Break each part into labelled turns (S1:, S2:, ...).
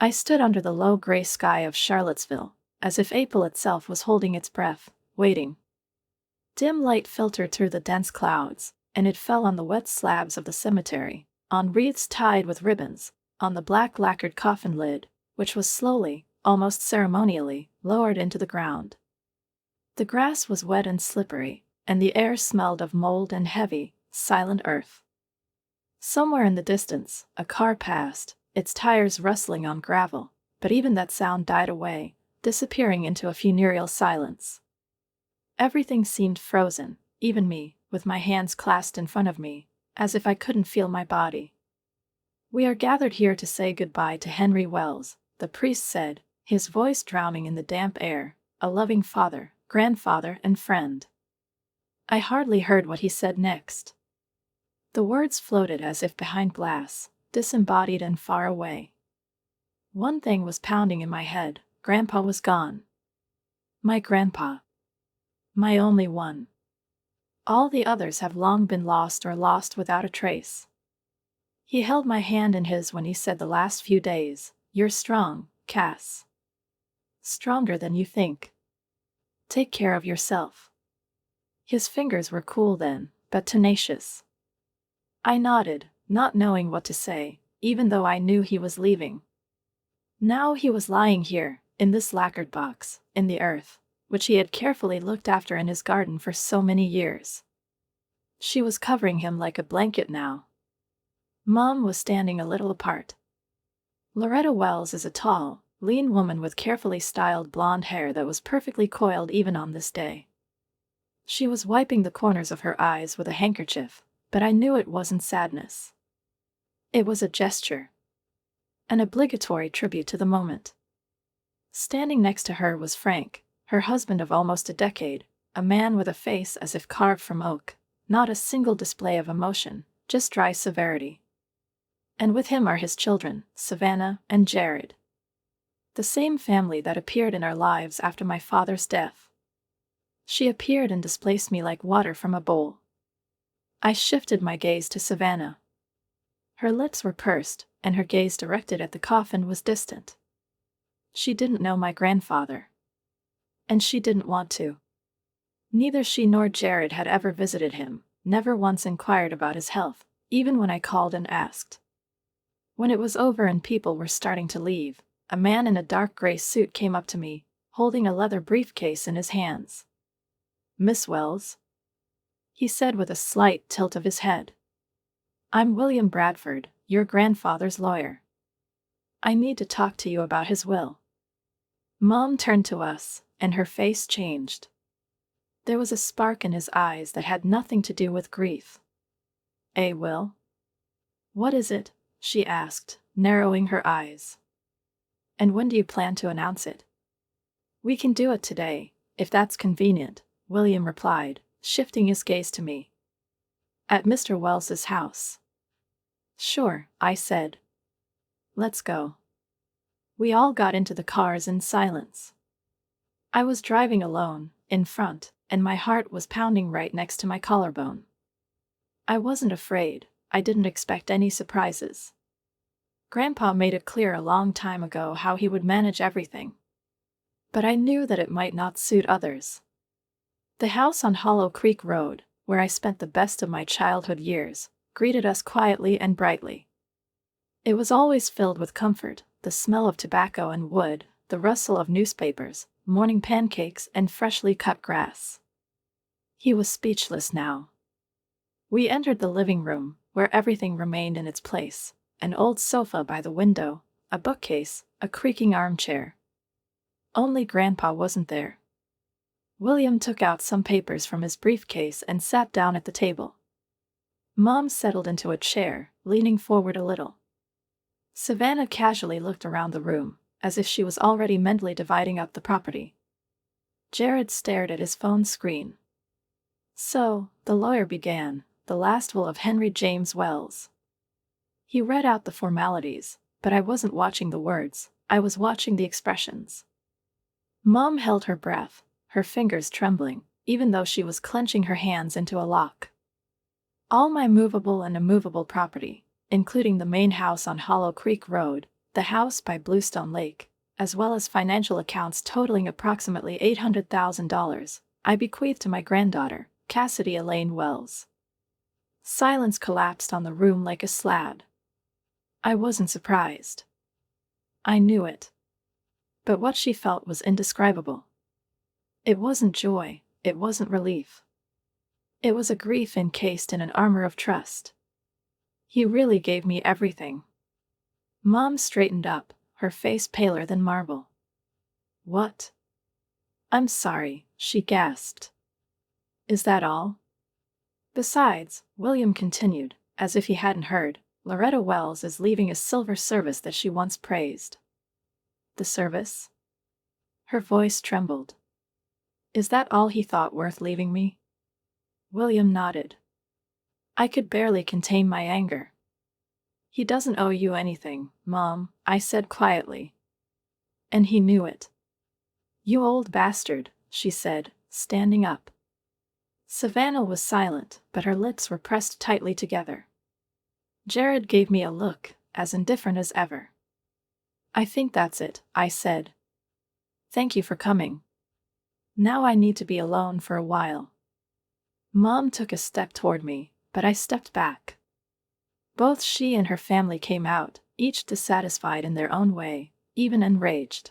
S1: I stood under the low gray sky of Charlottesville, as if April itself was holding its breath, waiting. Dim light filtered through the dense clouds, and it fell on the wet slabs of the cemetery, on wreaths tied with ribbons, on the black lacquered coffin lid, which was slowly, almost ceremonially, lowered into the ground. The grass was wet and slippery, and the air smelled of mold and heavy, silent earth. Somewhere in the distance, a car passed, its tires rustling on gravel, but even that sound died away, disappearing into a funereal silence. Everything seemed frozen, even me, with my hands clasped in front of me, as if I couldn't feel my body. "We are gathered here to say goodbye to Henry Wells," the priest said, his voice drowning in the damp air, "a loving father, grandfather, and friend." I hardly heard what he said next. The words floated as if behind glass, disembodied and far away. One thing was pounding in my head: Grandpa was gone. My grandpa. My only one. All the others have long been lost or lost without a trace. He held my hand in his when he said the last few days, "You're strong, Cass. Stronger than you think. Take care of yourself." His fingers were cool then, but tenacious. I nodded, not knowing what to say, even though I knew he was leaving. Now he was lying here, in this lacquered box, in the earth, which he had carefully looked after in his garden for so many years. She was covering him like a blanket now. Mom was standing a little apart. Loretta Wells is a tall, lean woman with carefully styled blonde hair that was perfectly coiled even on this day. She was wiping the corners of her eyes with a handkerchief, but I knew it wasn't sadness. It was a gesture. An obligatory tribute to the moment. Standing next to her was Frank, her husband of almost a decade, a man with a face as if carved from oak, not a single display of emotion, just dry severity. And with him are his children, Savannah and Jared. The same family that appeared in our lives after my father's death. She appeared and displaced me like water from a bowl. I shifted my gaze to Savannah. Her lips were pursed, and her gaze directed at the coffin was distant. She didn't know my grandfather. And she didn't want to. Neither she nor Jared had ever visited him, never once inquired about his health, even when I called and asked. When it was over and people were starting to leave, a man in a dark gray suit came up to me, holding a leather briefcase in his hands. "Miss Wells?" he said with a slight tilt of his head. "I'm William Bradford, your grandfather's lawyer. I need to talk to you about his will." Mom turned to us, and her face changed. There was a spark in his eyes that had nothing to do with grief. "A will? What is it?" she asked, narrowing her eyes. "And when do you plan to announce it?" "We can do it today, if that's convenient," William replied, shifting his gaze to me. "At Mr. Wells's house." "Sure," I said. "Let's go." We all got into the cars in silence. I was driving alone, in front, and my heart was pounding right next to my collarbone. I wasn't afraid. I didn't expect any surprises. Grandpa made it clear a long time ago how he would manage everything. But I knew that it might not suit others. The house on Hollow Creek Road, where I spent the best of my childhood years, greeted us quietly and brightly. It was always filled with comfort, the smell of tobacco and wood, the rustle of newspapers, morning pancakes, and freshly cut grass. He was speechless now. We entered the living room, where everything remained in its place: an old sofa by the window, a bookcase, a creaking armchair. Only Grandpa wasn't there. William took out some papers from his briefcase and sat down at the table. Mom settled into a chair, leaning forward a little. Savannah casually looked around the room, as if she was already mentally dividing up the property. Jared stared at his phone screen. "So," the lawyer began, "the last will of Henry James Wells." He read out the formalities, but I wasn't watching the words, I was watching the expressions. Mom held her breath, her fingers trembling, even though she was clenching her hands into a lock. "All my movable and immovable property, including the main house on Hollow Creek Road, the house by Bluestone Lake, as well as financial accounts totaling approximately $800,000, I bequeathed to my granddaughter, Cassidy Elaine Wells. Silence collapsed on the room like a slab. I wasn't surprised. I knew it. But what she felt was indescribable. It wasn't joy, it wasn't relief. It was a grief encased in an armor of trust. He really gave me everything. Mom straightened up, her face paler than marble. What? I'm sorry, she gasped. Is that all? Besides, William continued, as if he hadn't heard, Loretta Wells is leaving a silver service that she once praised. The service? Her voice trembled. Is that all he thought worth leaving me? William nodded. I could barely contain my anger. He doesn't owe you anything, Mom, I said quietly. And he knew it. You old bastard, she said, standing up. Savannah was silent, but her lips were pressed tightly together. Jared gave me a look, as indifferent as ever. I think that's it, I said. Thank you for coming. Now I need to be alone for a while. Mom took a step toward me, but I stepped back. Both she and her family came out, each dissatisfied in their own way, even enraged.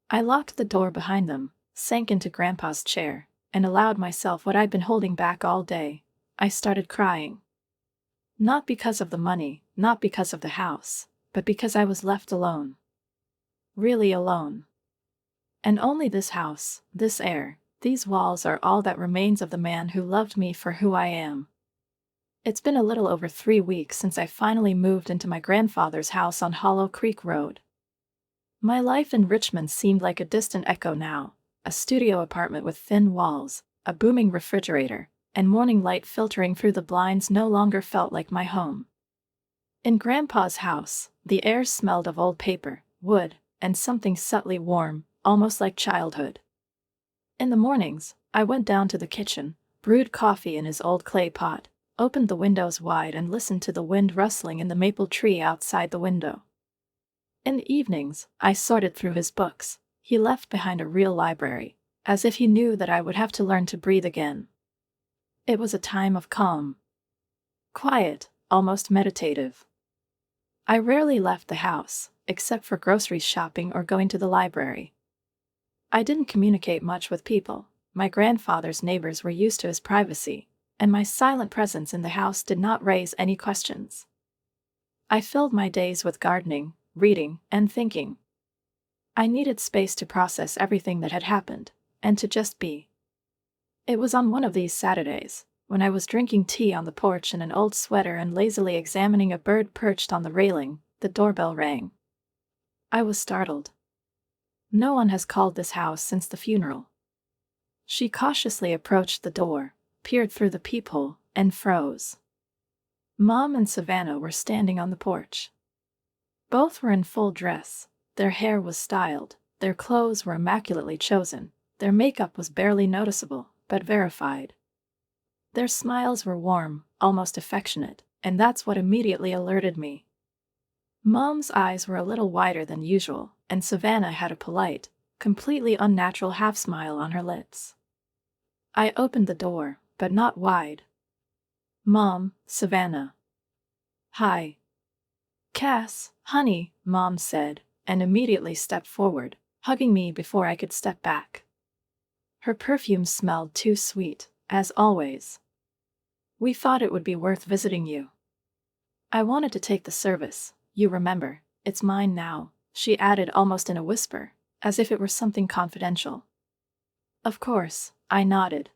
S1: I locked the door behind them, sank into Grandpa's chair, and allowed myself what I'd been holding back all day. I started crying. Not because of the money, not because of the house, but because I was left alone. Really alone. And only this house, this air, these walls are all that remains of the man who loved me for who I am. It's been a little over 3 weeks since I finally moved into my grandfather's house on Hollow Creek Road. My life in Richmond seemed like a distant echo now, a studio apartment with thin walls, a booming refrigerator, and morning light filtering through the blinds no longer felt like my home. In Grandpa's house, the air smelled of old paper, wood, and something subtly warm, almost like childhood. In the mornings, I went down to the kitchen, brewed coffee in his old clay pot, opened the windows wide and listened to the wind rustling in the maple tree outside the window. In the evenings, I sorted through his books. He left behind a real library, as if he knew that I would have to learn to breathe again. It was a time of calm. Quiet, almost meditative. I rarely left the house, except for grocery shopping or going to the library. I didn't communicate much with people. My grandfather's neighbors were used to his privacy, and my silent presence in the house did not raise any questions. I filled my days with gardening, reading, and thinking. I needed space to process everything that had happened, and to just be. It was on one of these Saturdays, when I was drinking tea on the porch in an old sweater and lazily examining a bird perched on the railing, the doorbell rang. I was startled. No one has called this house since the funeral. She cautiously approached the door, peered through the peephole, and froze. Mom and Savannah were standing on the porch. Both were in full dress. Their hair was styled, their clothes were immaculately chosen, their makeup was barely noticeable, but verified. Their smiles were warm, almost affectionate, and that's what immediately alerted me. Mom's eyes were a little wider than usual, and Savannah had a polite, completely unnatural half-smile on her lips. I opened the door, but not wide. Mom, Savannah. Hi. Cass, honey, Mom said, and immediately stepped forward, hugging me before I could step back. Her perfume smelled too sweet, as always. We thought it would be worth visiting you. I wanted to take the service, you remember, it's mine now, she added almost in a whisper, as if it were something confidential. Of course, I nodded.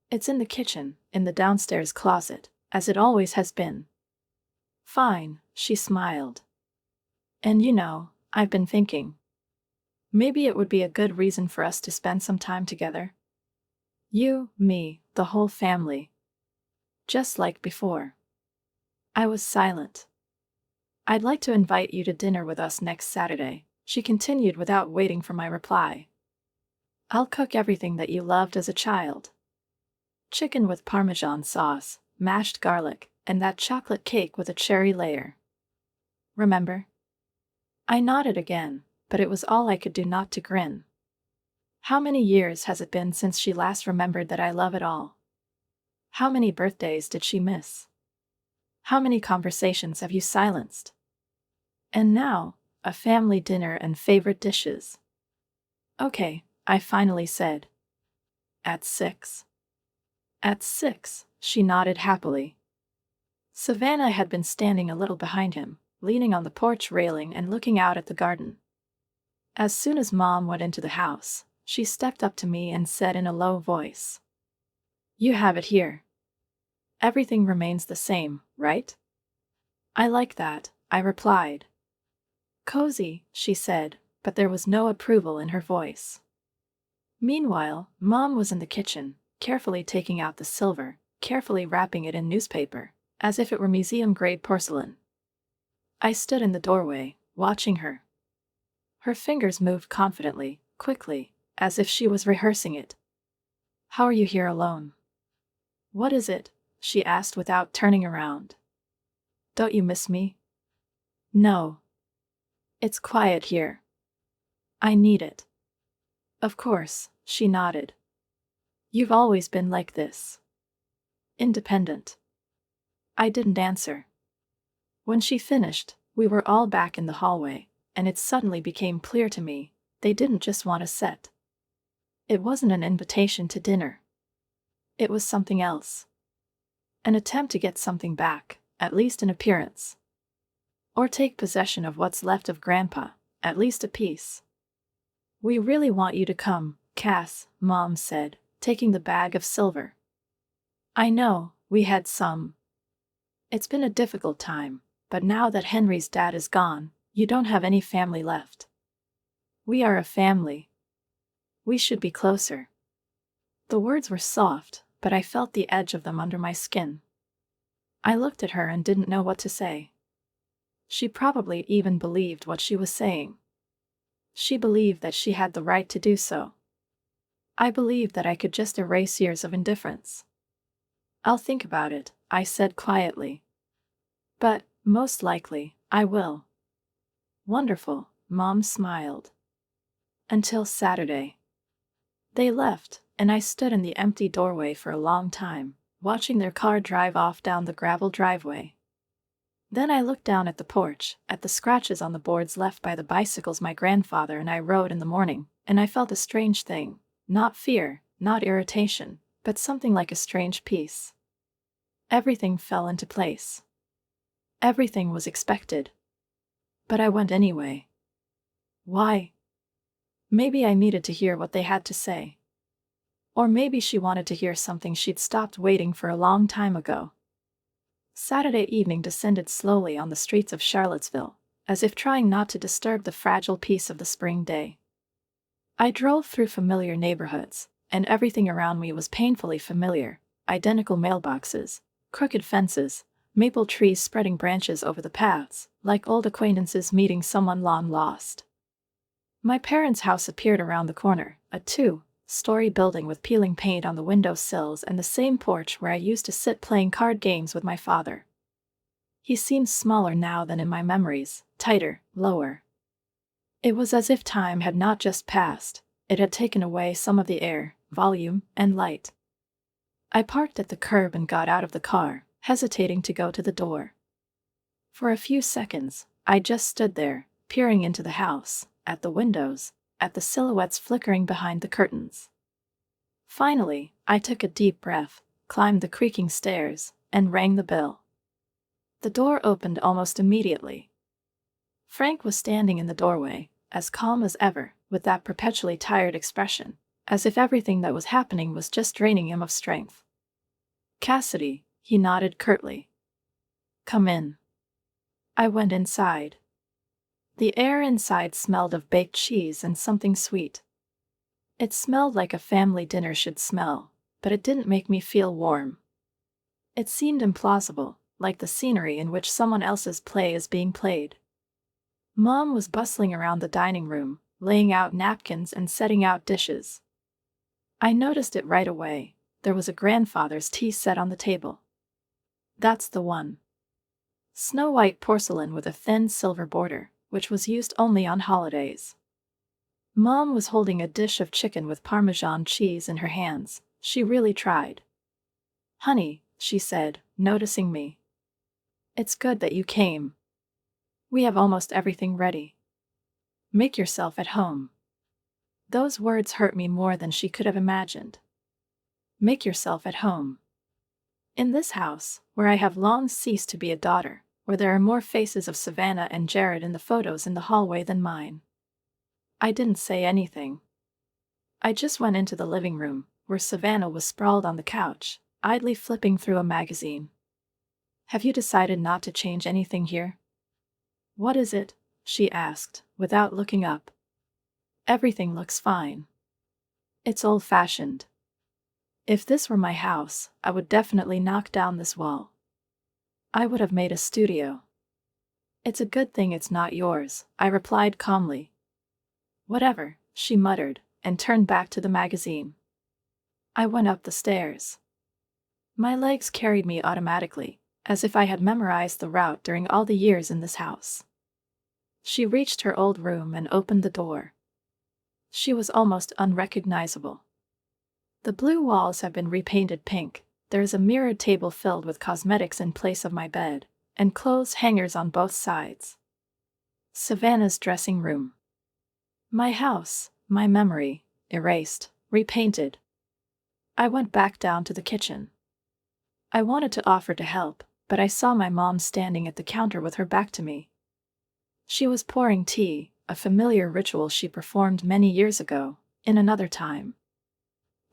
S1: It's in the kitchen, in the downstairs closet, as it always has been. Fine, she smiled. And you know, I've been thinking. Maybe it would be a good reason for us to spend some time together. You, me, the whole family. Just like before. I was silent. I'd like to invite you to dinner with us next Saturday, she continued without waiting for my reply. I'll cook everything that you loved as a child. Chicken with Parmesan sauce, mashed garlic, and that chocolate cake with a cherry layer. Remember? I nodded again, but it was all I could do not to grin. How many years has it been since she last remembered that I love it all? How many birthdays did she miss? How many conversations have you silenced? And now, a family dinner and favorite dishes. Okay, I finally said. At 6. At 6, she nodded happily. Savannah had been standing a little behind him, leaning on the porch railing and looking out at the garden. As soon as Mom went into the house, she stepped up to me and said in a low voice, "You have it here. Everything remains the same, right?" "I like that," I replied. "Cozy," she said, but there was no approval in her voice. Meanwhile, Mom was in the kitchen, carefully taking out the silver, carefully wrapping it in newspaper, as if it were museum-grade porcelain. I stood in the doorway, watching her. Her fingers moved confidently, quickly, as if she was rehearsing it. "How are you here alone?" "What is it?" she asked without turning around. "Don't you miss me?" "No. It's quiet here. I need it." "Of course," she nodded. "You've always been like this. Independent." I didn't answer. When she finished, we were all back in the hallway, and it suddenly became clear to me, they didn't just want a set. It wasn't an invitation to dinner. It was something else. An attempt to get something back, at least in appearance. Or take possession of what's left of Grandpa, at least a piece. "We really want you to come, Cass," Mom said, taking the bag of silver. "I know, we had some. It's been a difficult time, but now that Henry's dad is gone, you don't have any family left. We are a family. We should be closer." The words were soft, but I felt the edge of them under my skin. I looked at her and didn't know what to say. She probably even believed what she was saying. She believed that she had the right to do so. I believed that I could just erase years of indifference. "I'll think about it," I said quietly. "But, most likely, I will." "Wonderful," Mom smiled. "Until Saturday." They left, and I stood in the empty doorway for a long time, watching their car drive off down the gravel driveway. Then I looked down at the porch, at the scratches on the boards left by the bicycles my grandfather and I rode in the morning, and I felt a strange thing, not fear, not irritation, but something like a strange peace. Everything fell into place. Everything was expected. But I went anyway. Why? Maybe I needed to hear what they had to say. Or maybe she wanted to hear something she'd stopped waiting for a long time ago. Saturday evening descended slowly on the streets of Charlottesville, as if trying not to disturb the fragile peace of the spring day. I drove through familiar neighborhoods, and everything around me was painfully familiar: identical mailboxes, crooked fences, maple trees spreading branches over the paths, like old acquaintances meeting someone long lost. My parents' house appeared around the corner, a two-story building with peeling paint on the window sills and the same porch where I used to sit playing card games with my father. He seemed smaller now than in my memories, tighter, lower. It was as if time had not just passed, it had taken away some of the air, volume, and light. I parked at the curb and got out of the car, hesitating to go to the door. For a few seconds, I just stood there, peering into the house, at the windows, at the silhouettes flickering behind the curtains. Finally, I took a deep breath, climbed the creaking stairs, and rang the bell. The door opened almost immediately. Frank was standing in the doorway, as calm as ever, with that perpetually tired expression, as if everything that was happening was just draining him of strength. "Cassidy," he nodded curtly. "Come in." I went inside. The air inside smelled of baked cheese and something sweet. It smelled like a family dinner should smell, but it didn't make me feel warm. It seemed implausible, like the scenery in which someone else's play is being played. Mom was bustling around the dining room, laying out napkins and setting out dishes. I noticed it right away. There was a grandfather's tea set on the table. That's the one. Snow-white porcelain with a thin silver border, which was used only on holidays. Mom was holding a dish of chicken with Parmesan cheese in her hands. She really tried. "Honey," she said, noticing me. "It's good that you came. We have almost everything ready. Make yourself at home." Those words hurt me more than she could have imagined. Make yourself at home. In this house, where I have long ceased to be a daughter, where there are more faces of Savannah and Jared in the photos in the hallway than mine. I didn't say anything. I just went into the living room, where Savannah was sprawled on the couch, idly flipping through a magazine. "Have you decided not to change anything here?" "What is it?" she asked, without looking up. "Everything looks fine. It's old-fashioned. If this were my house, I would definitely knock down this wall. I would have made a studio." "It's a good thing it's not yours," I replied calmly. "Whatever," she muttered, and turned back to the magazine. I went up the stairs. My legs carried me automatically, as if I had memorized the route during all the years in this house. She reached her old room and opened the door. She was almost unrecognizable. The blue walls have been repainted pink. There is a mirrored table filled with cosmetics in place of my bed, and clothes hangers on both sides. Savannah's dressing room. My house, my memory, erased, repainted. I went back down to the kitchen. I wanted to offer to help, but I saw my mom standing at the counter with her back to me. She was pouring tea, a familiar ritual she performed many years ago, in another time.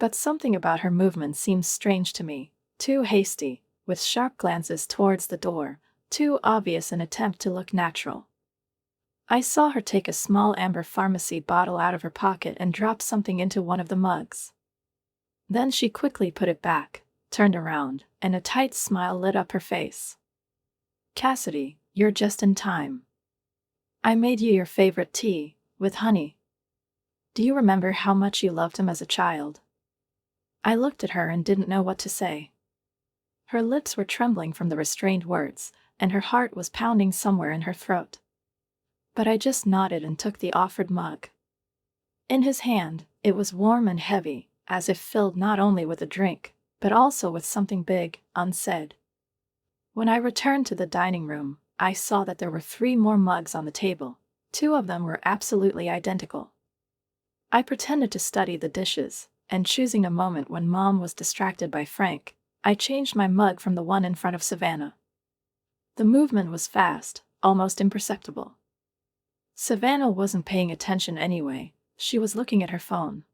S1: But something about her movement seemed strange to me, too hasty, with sharp glances towards the door, too obvious an attempt to look natural. I saw her take a small amber pharmacy bottle out of her pocket and drop something into one of the mugs. Then she quickly put it back, turned around, and a tight smile lit up her face. "Cassidy, you're just in time. I made you your favorite tea, with honey. Do you remember how much you loved him as a child?" I looked at her and didn't know what to say. Her lips were trembling from the restrained words, and her heart was pounding somewhere in her throat. But I just nodded and took the offered mug. In his hand, it was warm and heavy, as if filled not only with a drink, but also with something big, unsaid. When I returned to the dining room, I saw that there were 3 more mugs on the table. 2 of them were absolutely identical. I pretended to study the dishes, and choosing a moment when Mom was distracted by Frank, I changed my mug from the one in front of Savannah. The movement was fast, almost imperceptible. Savannah wasn't paying attention anyway. She was looking at her phone.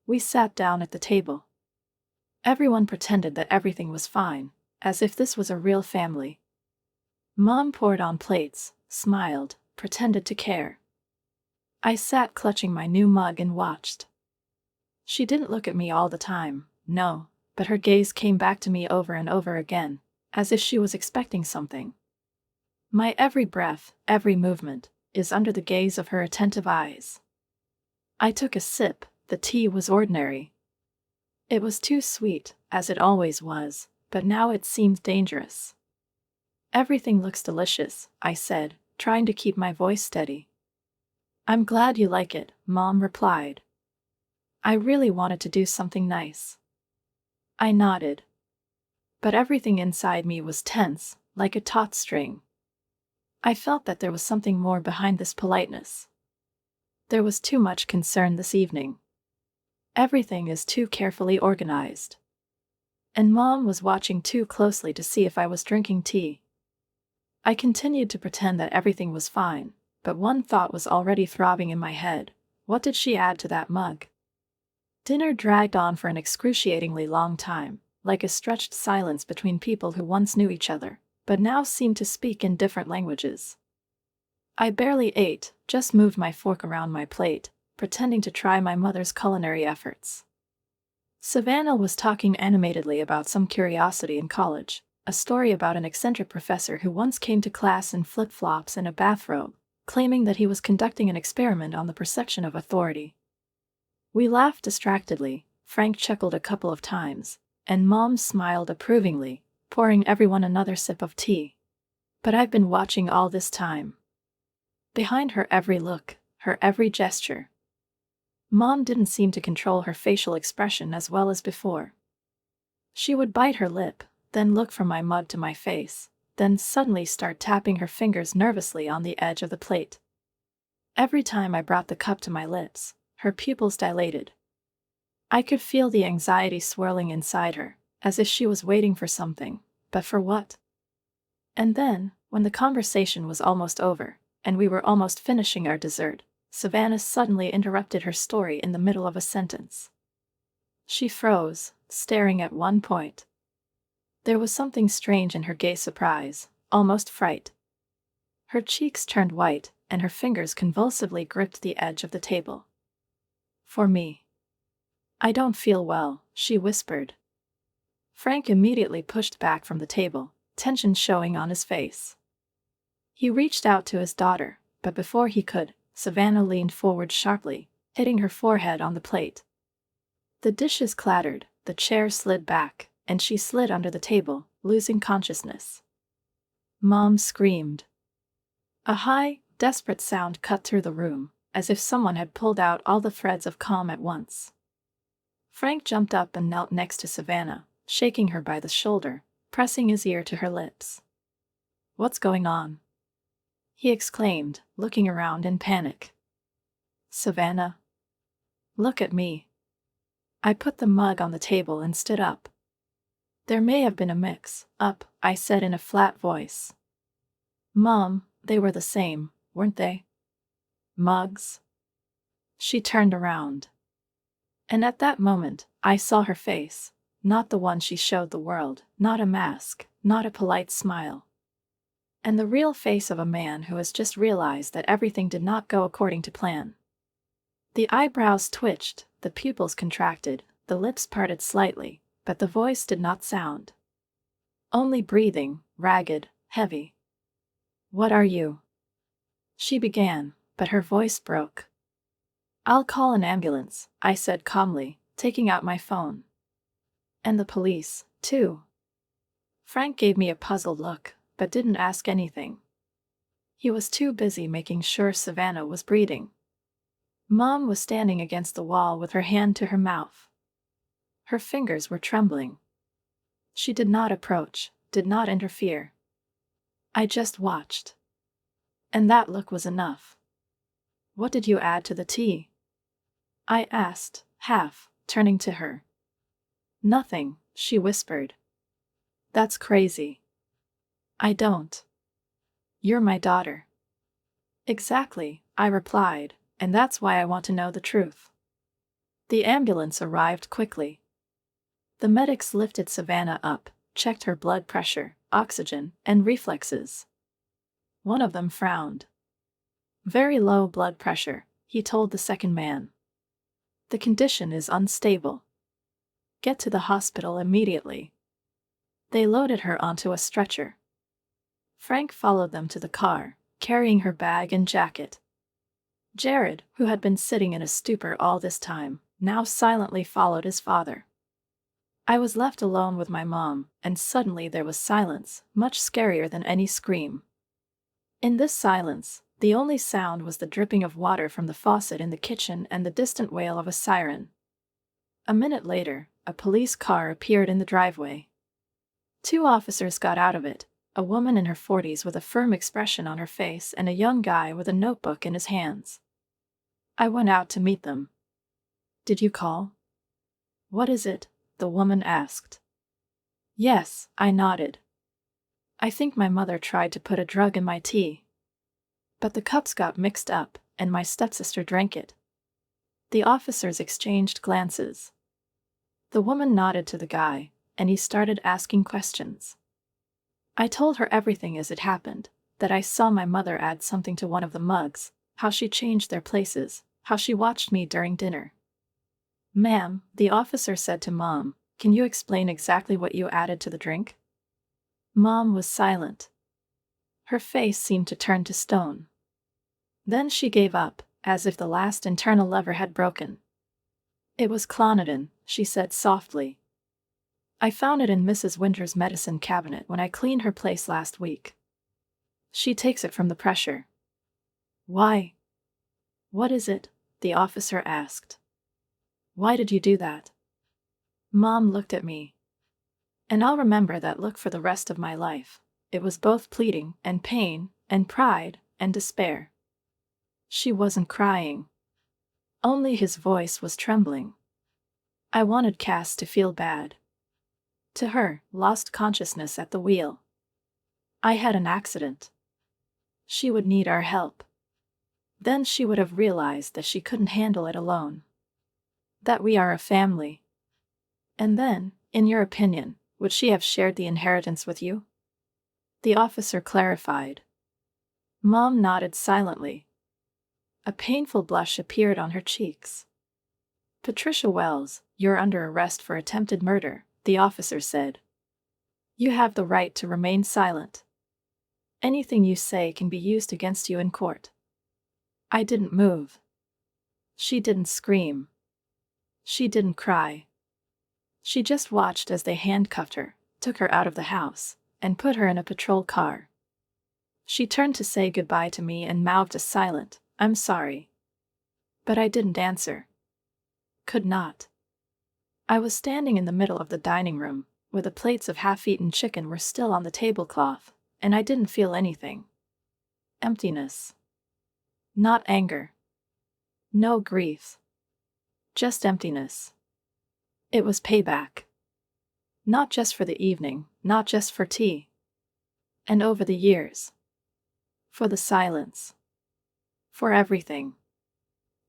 S1: We sat down at the table. Everyone pretended that everything was fine, as if this was a real family. Mom poured on plates, smiled, pretended to care. I sat clutching my new mug and watched. She didn't look at me all the time, no, but her gaze came back to me over and over again, as if she was expecting something. My every breath, every movement, is under the gaze of her attentive eyes. I took a sip. The tea was ordinary. It was too sweet, as it always was, but now it seemed dangerous. "Everything looks delicious," I said, trying to keep my voice steady. "I'm glad you like it," Mom replied. I really wanted to do something nice. I nodded. But everything inside me was tense, like a taut string. I felt that there was something more behind this politeness. There was too much concern this evening. Everything is too carefully organized. And Mom was watching too closely to see if I was drinking tea. I continued to pretend that everything was fine, but one thought was already throbbing in my head. What did she add to that mug? Dinner dragged on for an excruciatingly long time, like a stretched silence between people who once knew each other, but now seemed to speak in different languages. I barely ate, just moved my fork around my plate, pretending to try my mother's culinary efforts. Savannah was talking animatedly about some curiosity in college, a story about an eccentric professor who once came to class in flip-flops and a bathrobe, claiming that he was conducting an experiment on the perception of authority. We laughed distractedly, Frank chuckled a couple of times, and Mom smiled approvingly, pouring everyone another sip of tea. But I've been watching all this time. behind her every look, her every gesture. Mom didn't seem to control her facial expression as well as before. She would bite her lip, then look from my mug to my face, then suddenly start tapping her fingers nervously on the edge of the plate. Every time I brought the cup to my lips, her pupils dilated. I could feel the anxiety swirling inside her, as if she was waiting for something, but for what? And then, when the conversation was almost over, and we were almost finishing our dessert, Savannah suddenly interrupted her story in the middle of a sentence. She froze, staring at one point. There was something strange in her gay surprise, almost fright. Her cheeks turned white, and her fingers convulsively gripped the edge of the table. For me. I don't feel well, she whispered. Frank immediately pushed back from the table, tension showing on his face. He reached out to his daughter, but before he could, Savannah leaned forward sharply, hitting her forehead on the plate. The dishes clattered, the chair slid back, and she slid under the table, losing consciousness. Mom screamed. A high, desperate sound cut through the room, as if someone had pulled out all the threads of calm at once. Frank jumped up and knelt next to Savannah, shaking her by the shoulder, pressing his ear to her lips. "What's going on?" he exclaimed, looking around in panic. "Savannah, look at me." I put the mug on the table and stood up. "There may have been a mix-up," I said in a flat voice. "Mom, they were the same, weren't they? Mugs?" She turned around. And at that moment, I saw her face, not the one she showed the world, not a mask, not a polite smile. And the real face of a man who has just realized that everything did not go according to plan. The eyebrows twitched, the pupils contracted, the lips parted slightly, but the voice did not sound. Only breathing, ragged, heavy. "What are you?" she began, but her voice broke. "I'll call an ambulance," I said calmly, taking out my phone. "And the police, too." Frank gave me a puzzled look, but didn't ask anything. He was too busy making sure Savannah was breathing. Mom was standing against the wall with her hand to her mouth. Her fingers were trembling. She did not approach, did not interfere. I just watched. And that look was enough. "What did you add to the tea?" I asked, half, turning to her. "Nothing," she whispered. "That's crazy." "I don't. You're my daughter." "Exactly," I replied, "and that's why I want to know the truth." The ambulance arrived quickly. The medics lifted Savannah up, checked her blood pressure, oxygen, and reflexes. One of them frowned. "Very low blood pressure," he told the second man. "The condition is unstable. Get to the hospital immediately." They loaded her onto a stretcher. Frank followed them to the car, carrying her bag and jacket. Jared, who had been sitting in a stupor all this time, now silently followed his father. I was left alone with my mom, and suddenly there was silence, much scarier than any scream. In this silence, the only sound was the dripping of water from the faucet in the kitchen and the distant wail of a siren. A minute later, a police car appeared in the driveway. 2 officers got out of it, a woman in her 40s with a firm expression on her face and a young guy with a notebook in his hands. I went out to meet them. "Did you call?" "What is it?" the woman asked. "Yes," I nodded. "I think my mother tried to put a drug in my tea. But the cups got mixed up, and my stepsister drank it." The officers exchanged glances. The woman nodded to the guy, and he started asking questions. I told her everything as it happened, that I saw my mother add something to one of the mugs, how she changed their places, how she watched me during dinner. "Ma'am," the officer said to Mom, "can you explain exactly what you added to the drink?" Mom was silent. Her face seemed to turn to stone. Then she gave up, as if the last internal lever had broken. "It was clonidine," she said softly. "I found it in Mrs. Winter's medicine cabinet when I cleaned her place last week. She takes it from the pressure." Why? What is it? The officer asked. Why did you do that? Mom looked at me. And I'll remember that look for the rest of my life. It was both pleading and pain and pride and despair. She wasn't crying. Only his voice was trembling. I wanted Cass to feel bad. To her, lost consciousness at the wheel. I had an accident. She would need our help. Then she would have realized that she couldn't handle it alone. That we are a family. And then, in your opinion, would she have shared the inheritance with you? The officer clarified. Mom nodded silently. A painful blush appeared on her cheeks. Patricia Wells, you're under arrest for attempted murder, the officer said. You have the right to remain silent. Anything you say can be used against you in court. I didn't move. She didn't scream. She didn't cry. She just watched as they handcuffed her, took her out of the house, and put her in a patrol car. She turned to say goodbye to me and mouthed a silent, "I'm sorry." But I didn't answer. Could not. I was standing in the middle of the dining room, where the plates of half-eaten chicken were still on the tablecloth, and I didn't feel anything. Emptiness. Not anger. No grief. Just emptiness. It was payback. Not just for the evening, not just for tea. And over the years. For the silence. For everything.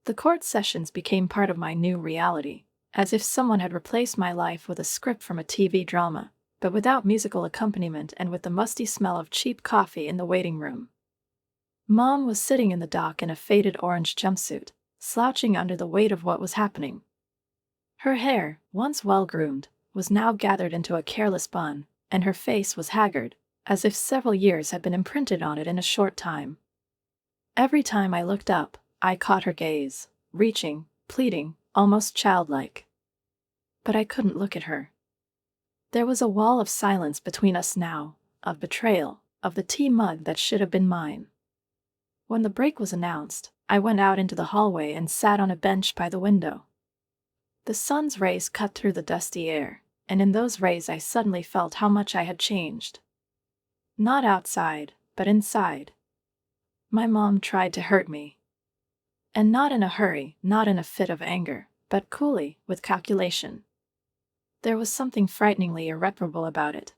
S1: The court sessions became part of my new reality, as if someone had replaced my life with a script from a TV drama, but without musical accompaniment and with the musty smell of cheap coffee in the waiting room. Mom was sitting in the dock in a faded orange jumpsuit, slouching under the weight of what was happening. Her hair, once well-groomed, was now gathered into a careless bun, and her face was haggard, as if several years had been imprinted on it in a short time. Every time I looked up, I caught her gaze, reaching, pleading, almost childlike. But I couldn't look at her. There was a wall of silence between us now, of betrayal, of the tea mug that should have been mine. When the break was announced, I went out into the hallway and sat on a bench by the window. The sun's rays cut through the dusty air, and in those rays I suddenly felt how much I had changed. Not outside, but inside. My mom tried to hurt me. And not in a hurry, not in a fit of anger, but coolly, with calculation. There was something frighteningly irreparable about it.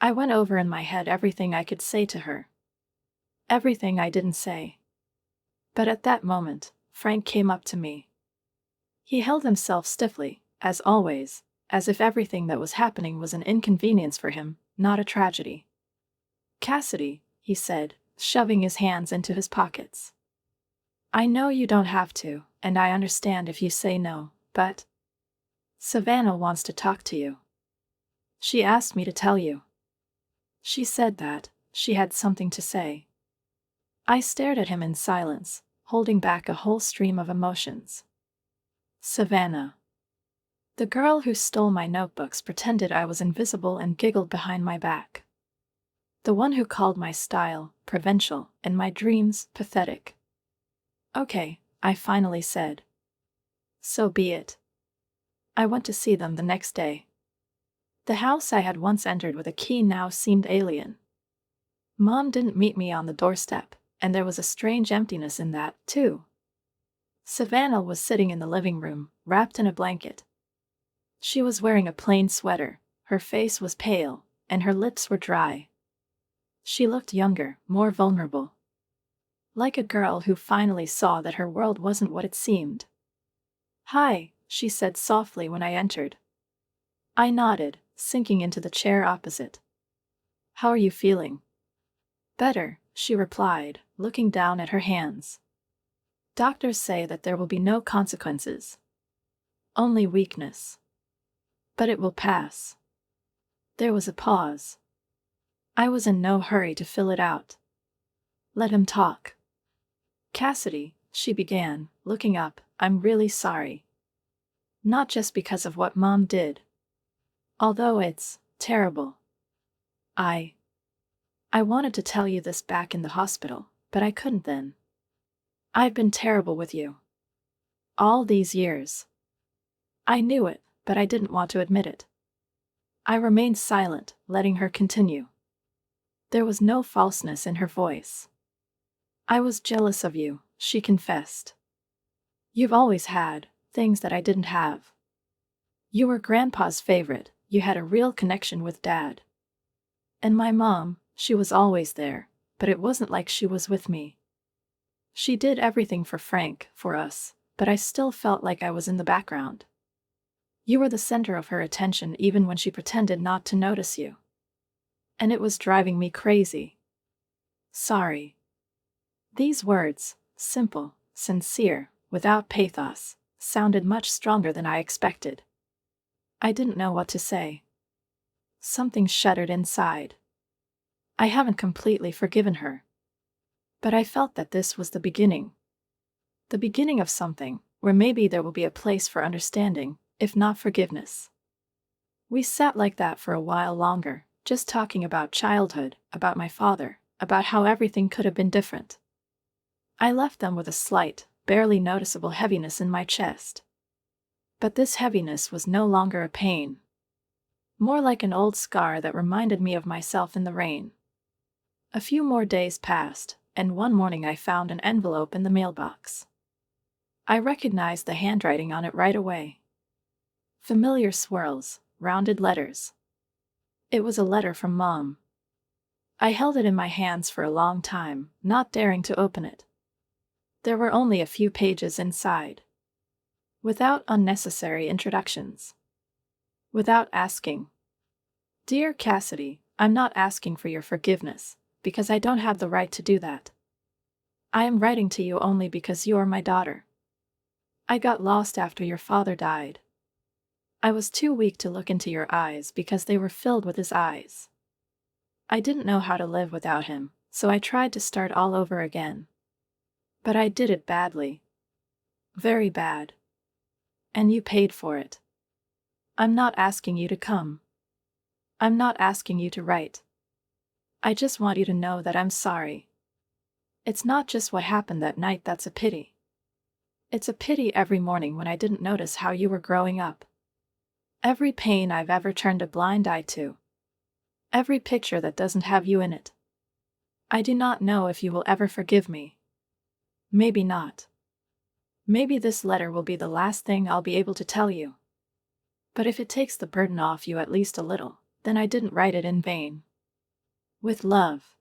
S1: I went over in my head everything I could say to her. Everything I didn't say. But at that moment, Frank came up to me. He held himself stiffly, as always, as if everything that was happening was an inconvenience for him, not a tragedy. "Cassidy," he said, shoving his hands into his pockets. "I know you don't have to, and I understand if you say no, but Savannah wants to talk to you. She asked me to tell you. She said that she had something to say." I stared at him in silence, holding back a whole stream of emotions. Savannah. The girl who stole my notebooks, pretended I was invisible and giggled behind my back. The one who called my style provincial and my dreams pathetic. "Okay," I finally said. "So be it." I went to see them the next day. The house I had once entered with a key now seemed alien. Mom didn't meet me on the doorstep, and there was a strange emptiness in that, too. Savannah was sitting in the living room, wrapped in a blanket. She was wearing a plain sweater, her face was pale, and her lips were dry. She looked younger, more vulnerable. Like a girl who finally saw that her world wasn't what it seemed. "Hi," she said softly when I entered. I nodded, sinking into the chair opposite. "How are you feeling?" "Better," she replied, looking down at her hands. "Doctors say that there will be no consequences. Only weakness. But it will pass." There was a pause. I was in no hurry to fill it out. Let him talk. "Cassidy," she began, looking up, "I'm really sorry. Not just because of what Mom did. Although it's terrible. I wanted to tell you this back in the hospital, but I couldn't then. I've been terrible with you. All these years. I knew it, but I didn't want to admit it. I remained silent, letting her continue. There was no falseness in her voice. I was jealous of you, she confessed. You've always had things that I didn't have. You were Grandpa's favorite, you had a real connection with Dad. And my mom, she was always there, but it wasn't like she was with me. She did everything for Frank, for us, but I still felt like I was in the background. You were the center of her attention even when she pretended not to notice you. And it was driving me crazy. Sorry. These words, simple, sincere, without pathos, sounded much stronger than I expected. I didn't know what to say. Something shuddered inside. I haven't completely forgiven her. But I felt that this was the beginning. The beginning of something, where maybe there will be a place for understanding, if not forgiveness. We sat like that for a while longer, just talking about childhood, about my father, about how everything could have been different. I left them with a slight, barely noticeable heaviness in my chest. But this heaviness was no longer a pain. More like an old scar that reminded me of myself in the rain. A few more days passed, and one morning I found an envelope in the mailbox. I recognized the handwriting on it right away. Familiar swirls, rounded letters. It was a letter from Mom. I held it in my hands for a long time, not daring to open it. There were only a few pages inside. Without unnecessary introductions. Without asking. Dear Cassidy, I'm not asking for your forgiveness, because I don't have the right to do that. I am writing to you only because you are my daughter. I got lost after your father died. I was too weak to look into your eyes because they were filled with his eyes. I didn't know how to live without him, so I tried to start all over again. But I did it badly. Very bad. And you paid for it. I'm not asking you to come. I'm not asking you to write. I just want you to know that I'm sorry. It's not just what happened that night that's a pity. It's a pity every morning when I didn't notice how you were growing up. Every pain I've ever turned a blind eye to. Every picture that doesn't have you in it. I do not know if you will ever forgive me. Maybe not. Maybe this letter will be the last thing I'll be able to tell you. But if it takes the burden off you at least a little, then I didn't write it in vain. With love.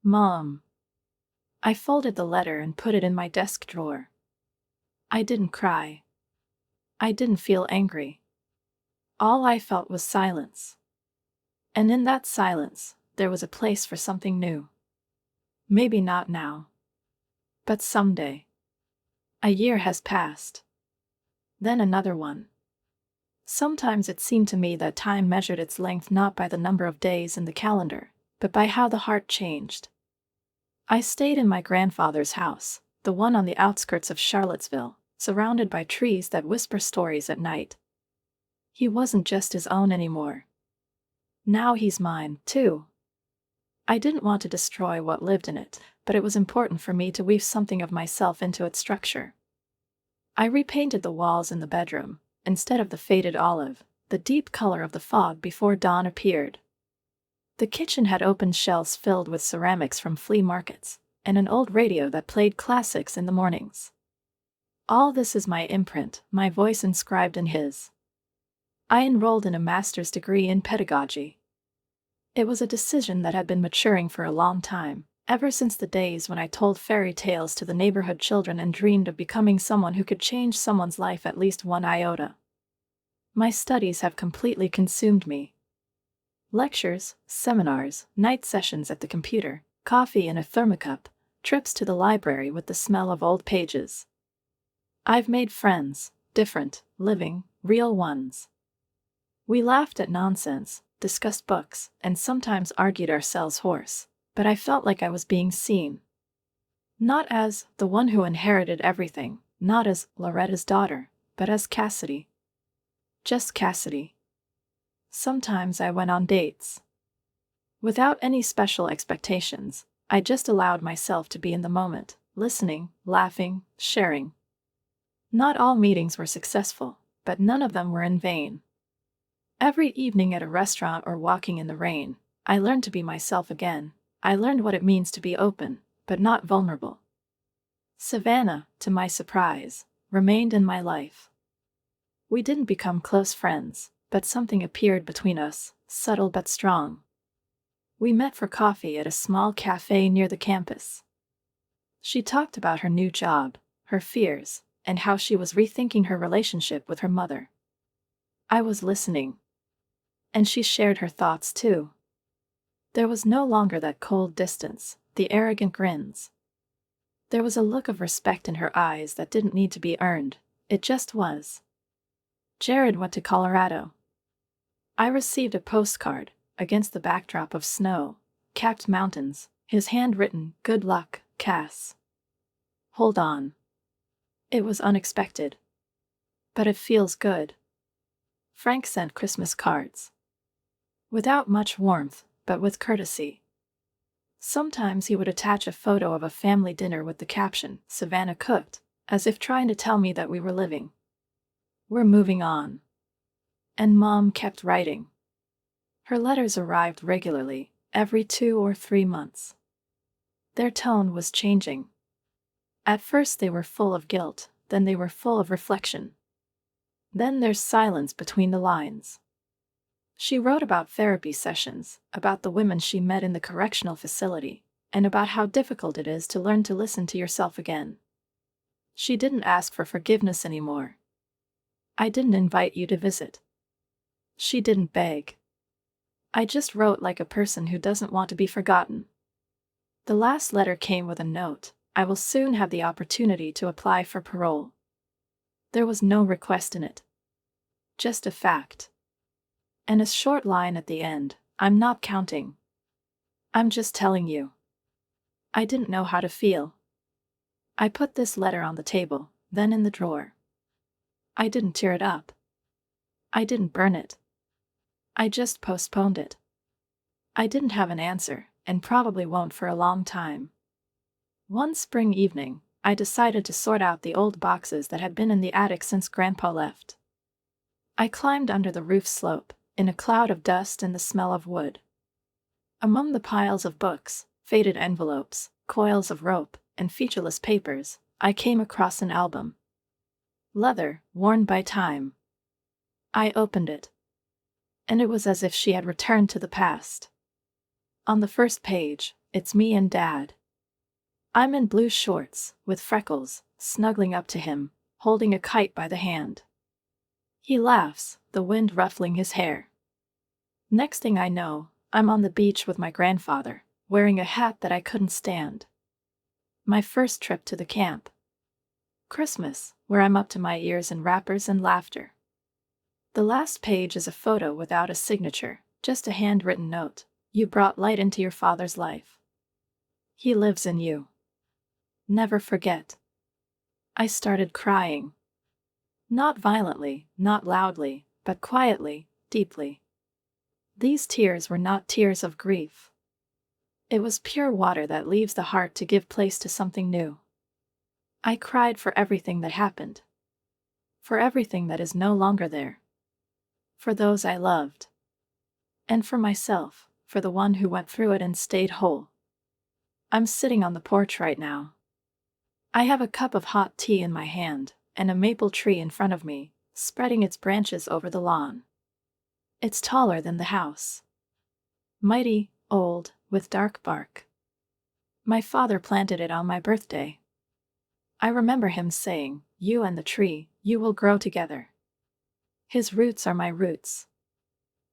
S1: Mom. I folded the letter and put it in my desk drawer. I didn't cry. I didn't feel angry. All I felt was silence. And in that silence, there was a place for something new. Maybe not now. But someday. A year has passed. Then another one. Sometimes it seemed to me that time measured its length not by the number of days in the calendar, but by how the heart changed. I stayed in my grandfather's house, the one on the outskirts of Charlottesville, surrounded by trees that whisper stories at night. He wasn't just his own anymore. Now he's mine, too. I didn't want to destroy what lived in it, but it was important for me to weave something of myself into its structure. I repainted the walls in the bedroom, instead of the faded olive, the deep color of the fog before dawn appeared. The kitchen had open shelves filled with ceramics from flea markets, and an old radio that played classics in the mornings. All this is my imprint, my voice inscribed in his. I enrolled in a master's degree in pedagogy. It was a decision that had been maturing for a long time, ever since the days when I told fairy tales to the neighborhood children and dreamed of becoming someone who could change someone's life at least one iota. My studies have completely consumed me. Lectures, seminars, night sessions at the computer, coffee in a thermocup, trips to the library with the smell of old pages. I've made friends, different, living, real ones. We laughed at nonsense, discussed books, and sometimes argued ourselves hoarse, but I felt like I was being seen. Not as the one who inherited everything, not as Loretta's daughter, but as Cassidy. Just Cassidy. Sometimes I went on dates. Without any special expectations, I just allowed myself to be in the moment, listening, laughing, sharing. Not all meetings were successful, but none of them were in vain. Every evening at a restaurant or walking in the rain, I learned to be myself again. I learned what it means to be open, but not vulnerable. Savannah, to my surprise, remained in my life. We didn't become close friends, but something appeared between us, subtle but strong. We met for coffee at a small cafe near the campus. She talked about her new job, her fears, and how she was rethinking her relationship with her mother. I was listening. And she shared her thoughts too. There was no longer that cold distance, the arrogant grins. There was a look of respect in her eyes that didn't need to be earned, it just was. Jared went to Colorado. I received a postcard, against the backdrop of snow-capped mountains, his handwritten, "Good luck, Cass." Hold on. It was unexpected. But it feels good. Frank sent Christmas cards. Without much warmth, but with courtesy. Sometimes he would attach a photo of a family dinner with the caption, "Savannah cooked," as if trying to tell me that we were living. We're moving on. And Mom kept writing. Her letters arrived regularly, every 2 or 3 months. Their tone was changing. At first they were full of guilt, then they were full of reflection. Then there's silence between the lines. She wrote about therapy sessions, about the women she met in the correctional facility, and about how difficult it is to learn to listen to yourself again. She didn't ask for forgiveness anymore. I didn't invite you to visit. She didn't beg. I just wrote like a person who doesn't want to be forgotten. The last letter came with a note, "I will soon have the opportunity to apply for parole." There was no request in it. Just a fact. And a short line at the end, "I'm not counting. I'm just telling you." I didn't know how to feel. I put this letter on the table, then in the drawer. I didn't tear it up. I didn't burn it. I just postponed it. I didn't have an answer, and probably won't for a long time. One spring evening, I decided to sort out the old boxes that had been in the attic since Grandpa left. I climbed under the roof slope, in a cloud of dust and the smell of wood. Among the piles of books, faded envelopes, coils of rope, and featureless papers, I came across an album. Leather, worn by time. I opened it. And it was as if she had returned to the past. On the first page, it's me and Dad. I'm in blue shorts, with freckles, snuggling up to him, holding a kite by the hand. He laughs, the wind ruffling his hair. Next thing I know, I'm on the beach with my grandfather, wearing a hat that I couldn't stand. My first trip to the camp. Christmas, where I'm up to my ears in wrappers and laughter. The last page is a photo without a signature, just a handwritten note. "You brought light into your father's life. He lives in you. Never forget." I started crying. Not violently, not loudly, but quietly, deeply. These tears were not tears of grief. It was pure water that leaves the heart to give place to something new. I cried for everything that happened. For everything that is no longer there. For those I loved. And for myself, for the one who went through it and stayed whole. I'm sitting on the porch right now. I have a cup of hot tea in my hand, and a maple tree in front of me, spreading its branches over the lawn. It's taller than the house. Mighty, old, with dark bark. My father planted it on my birthday. I remember him saying, "You and the tree, you will grow together." His roots are my roots.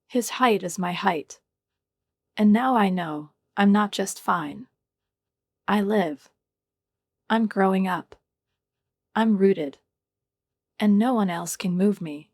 S1: His height is my height. And now I know, I'm not just fine. I live. I'm growing up. I'm rooted. And no one else can move me.